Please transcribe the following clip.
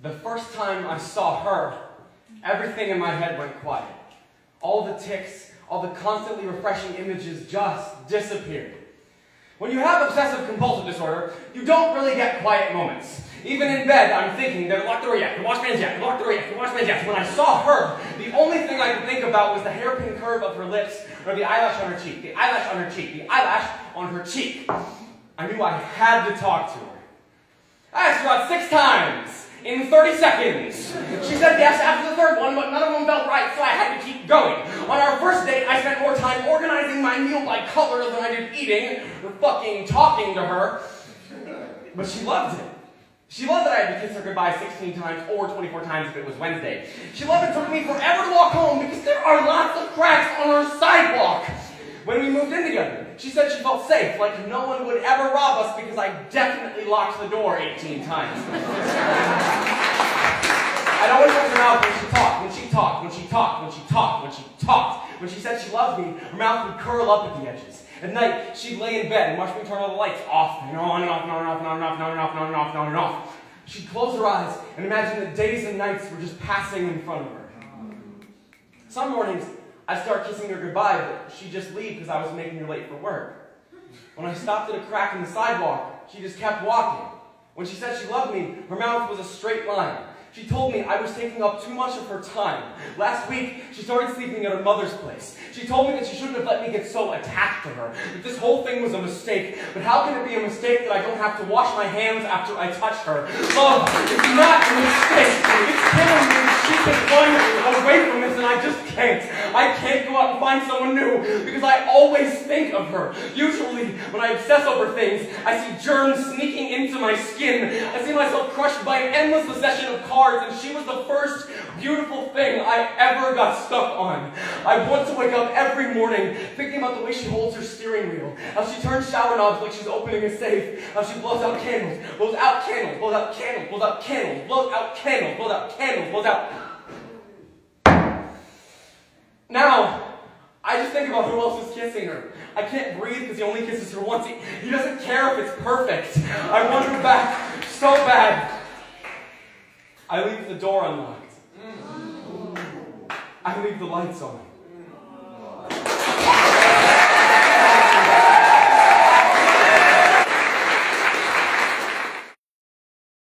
The first time I saw her, everything in my head went quiet. All the tics, all the constantly refreshing images just disappeared. When you have obsessive compulsive disorder, you don't really get quiet moments. Even in bed, I'm thinking, they're locked the yet, the washman's yet, the locked the yet, the washman's yet. When I saw her, the only thing I could think about was the hairpin curve of her lips, or the eyelash on her cheek, the eyelash on her cheek, the eyelash on her cheek. I knew I had to talk to her. I asked her out 6 times in 30 seconds. She said yes after the 3rd one, but none of them felt right, so I had to keep going. On our first date, I spent more time organizing my meal by color than I did eating or fucking talking to her. But she loved it. She loved that I had to kiss her goodbye 16 times or 24 times if it was Wednesday. She loved it took me forever to walk home because there are lots of cracks on our sidewalk. When we moved in together, she said she felt safe, like no one would ever rob us because I definitely locked the door 18 times. I'd always watch her mouth when she talked, when she talked, when she talked, when she talked, when she talked. When she said she loved me, her mouth would curl up at the edges. At night, she'd lay in bed and watch me turn all the lights off and on and off and on and off and on and off and on and off and on and off and on and off. She'd close her eyes and imagine that days and nights were just passing in front of her. Some mornings, I'd start kissing her goodbye, but she'd just leave because I was making her late for work. When I stopped at a crack in the sidewalk, she just kept walking. When she said she loved me, her mouth was a straight line. She told me I was taking up too much of her time. Last week, she started sleeping at her mother's place. She told me that she shouldn't have let me get so attached to her, that this whole thing was a mistake. But how can it be a mistake that I don't have to wash my hands after I touch her? Love is not a mistake. It's killing me. She can run away from this, and I just can't. I can't go out and find someone new, because I always think of her. Usually, when I obsess over things, I see germs sneaking into my skin. I see myself crushed by an endless succession of cards, and she was the first beautiful thing I ever got stuck on. I want to wake up every morning thinking about the way she holds her steering wheel, how she turns shower knobs like she's opening a safe, how she blows out candles, blows out candles, blows out candles, blows out candles, blows out candles, blows out candles, blows out. Now, I just think about who else is kissing her. I can't breathe because he only kisses her once. He doesn't care if it's perfect. I want her back so bad. I leave the door unlocked. I leave the lights on.